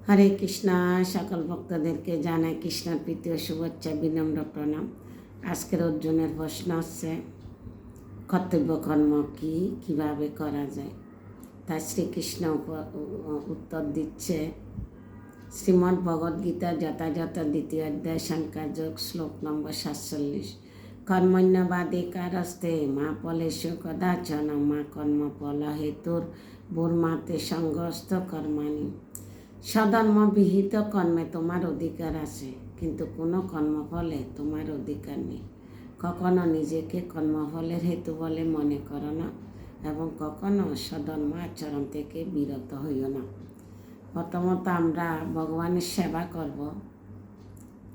হরে কৃষ্ণ। সকল ভক্তদেরকে জানাই কৃষ্ণের প্রীতি ও শুভেচ্ছা, বিনম্র প্রণাম। আজকের অর্জুনের প্রশ্ন হচ্ছে কর্তব্য কর্ম কীভাবে করা যায়। তাই শ্রীকৃষ্ণ উত্তর দিচ্ছে শ্রীমদ্ ভগবদ্গীতা যথাযথ দ্বিতীয় অধ্যায় সংখ্যাযোগ শ্লোক নম্বর 47। কর্মণ্যবাধিকারস্তে মা ফলেষু কদাচন মা কর্মফল হেতুর ভূর্মাতে সঙ্গস্থ কর্মাণি। স্বধর্মবিহিত কর্মে তোমার অধিকার আছে, কিন্তু কোনো কর্মফলে তোমার অধিকার নেই। কখনো নিজেকে কর্মফলের হেতু বলে মনে করো না, এবং কখনো স্বধর্ম আচরণ থেকে বিরত হইও না। প্রথমত আমরা ভগবানের সেবা করব,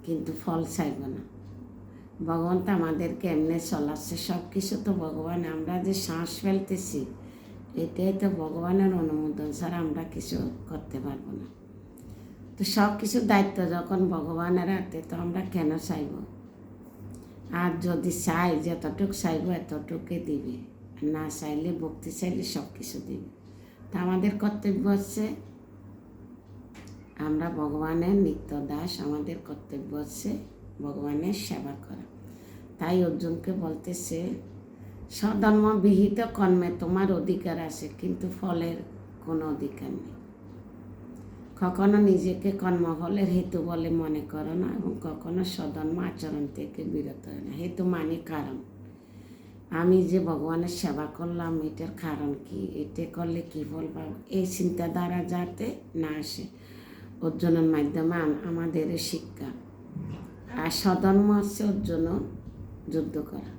কিন্তু ফল চাইব না। ভগবান তো আমাদেরকে এমনি চলাচ্ছে, সব কিছু তো ভগবান। আমরা যে শ্বাস ফেলতেছি এটাই তো ভগবানের অনুমোদন ছাড়া আমরা কিছু করতে পারবো না। তো সব কিছুর দায়িত্ব যখন ভগবানের হাতে, তো আমরা কেন চাইব? আর যদি চাই, যতটুকু চাইব এতটুকু দিবে, না চাইলে ভক্তি চাইলে সব কিছু দিবে। তা আমাদের কর্তব্য হচ্ছে আমরা ভগবানের নিত্য দাস, আমাদের কর্তব্য হচ্ছে ভগবানের সেবা করা। তাই অর্জুনকে বলতেছে স্বধর্মবিহিত কর্মে তোমার অধিকার আছে, কিন্তু ফলের কোনো অধিকার নেই। কখনো নিজেকে কর্মফলের হেতু বলে মনে করো না, এবং কখনো স্বধর্ম আচরণ থেকে বিরত হয় না। হেতু মানে কারণ। আমি যে ভগবানের সেবা করলাম, এটার কারণ কি, এটা করলে কী ফল পাবো, এই চিন্তাধারা যাতে না আসে। অর্জুনের মাধ্যমে আমাদের শিক্ষা। আর স্বধর্ম হচ্ছে অর্জুন যুদ্ধ করা।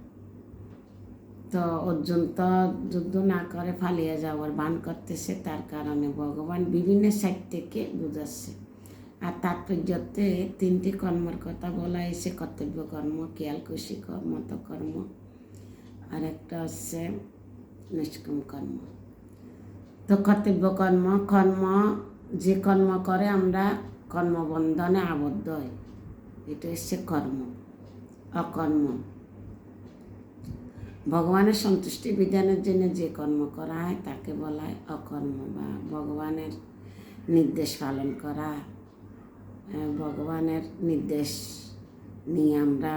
তো অর্জুন তো যুদ্ধ না করে পালিয়ে যাওয়ার ভান করতেছে, তার কারণে ভগবান বিভিন্ন সাইড থেকে বুঝাচ্ছে। আর তাৎপর্যতে 3টি কর্মের কথা বলা হয়েছে: কর্তব্য কর্ম, খেয়ালখুশি কর্ম, কর্ম, আর একটা হচ্ছে নিষ্কাম কর্ম। তো কর্তব্য কর্ম যে কর্ম করে আমরা কর্মবন্ধনে আবদ্ধ হই, এটা হচ্ছে কর্ম। অকর্ম ভগবানের সন্তুষ্টি বিধানের জন্য যে কর্ম করা হয় তাকে বলা হয় অকর্ম, বা ভগবানের নির্দেশ পালন করা, ভগবানের নির্দেশ নিয়ে আমরা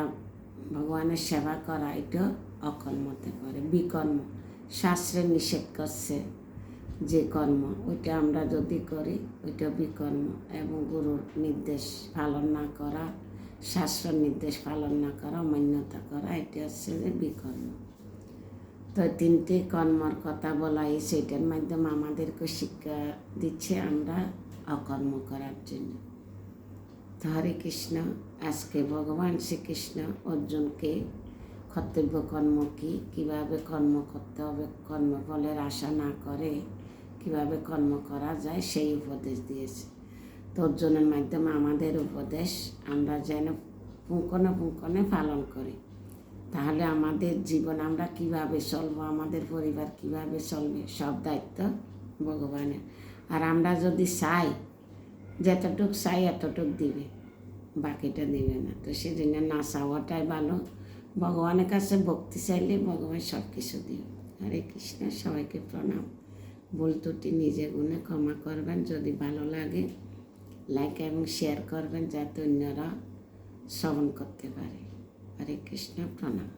ভগবানের সেবা করা, এটা অকর্মতে পড়ে। বিকর্ম শাস্ত্রে নিষেধ করছে যে কর্ম, ওইটা আমরা যদি করি ওইটা বিকর্ম। এবং গুরুর নির্দেশ পালন না করা, শাস্ত্র নির্দেশ পালন না করা, অমান্যতা করা, এটা হচ্ছে যে বিকর্ম। তো 3টি কর্মর কথা বলা এই সেইটার মাধ্যমে আমাদেরকে শিক্ষা দিচ্ছে আমরা অকর্ম করার জন্য। তো হরে কৃষ্ণ। আজকে ভগবান শ্রীকৃষ্ণ অর্জুনকে কর্তব্য কর্ম কীভাবে কর্ম করতে হবে, কর্মফলের আশা না করে কীভাবে কর্ম করা যায় সেই উপদেশ দিয়েছে। তো অর্জুনের মাধ্যমে আমাদের উপদেশ আমরা যেন পুঙ্খানুপুঙ্খনে পালন করি, তাহলে আমাদের জীবন আমরা কিভাবে চলবো, আমাদের পরিবার কিভাবে চলবে, সব দায়িত্ব ভগবানের। আর আমরা যদি চাই, যতটুকু চাই এতটুকু দিবে, বাকিটা দিবে না। তো সেজন্য না চাওয়াটাই ভালো। ভগবানের কাছে ভক্তি চাইলে ভগবান সব কিছু দিবে। হরে কৃষ্ণ। সবাইকে প্রণাম। ভুল ত্রুটি নিজে গুণে ক্ষমা করবেন। যদি ভালো লাগে লাইক এবং শেয়ার করবেন, যাতে অন্যরা শ্রবণ করতে পারে। হরে কৃষ্ণ। প্রণাম।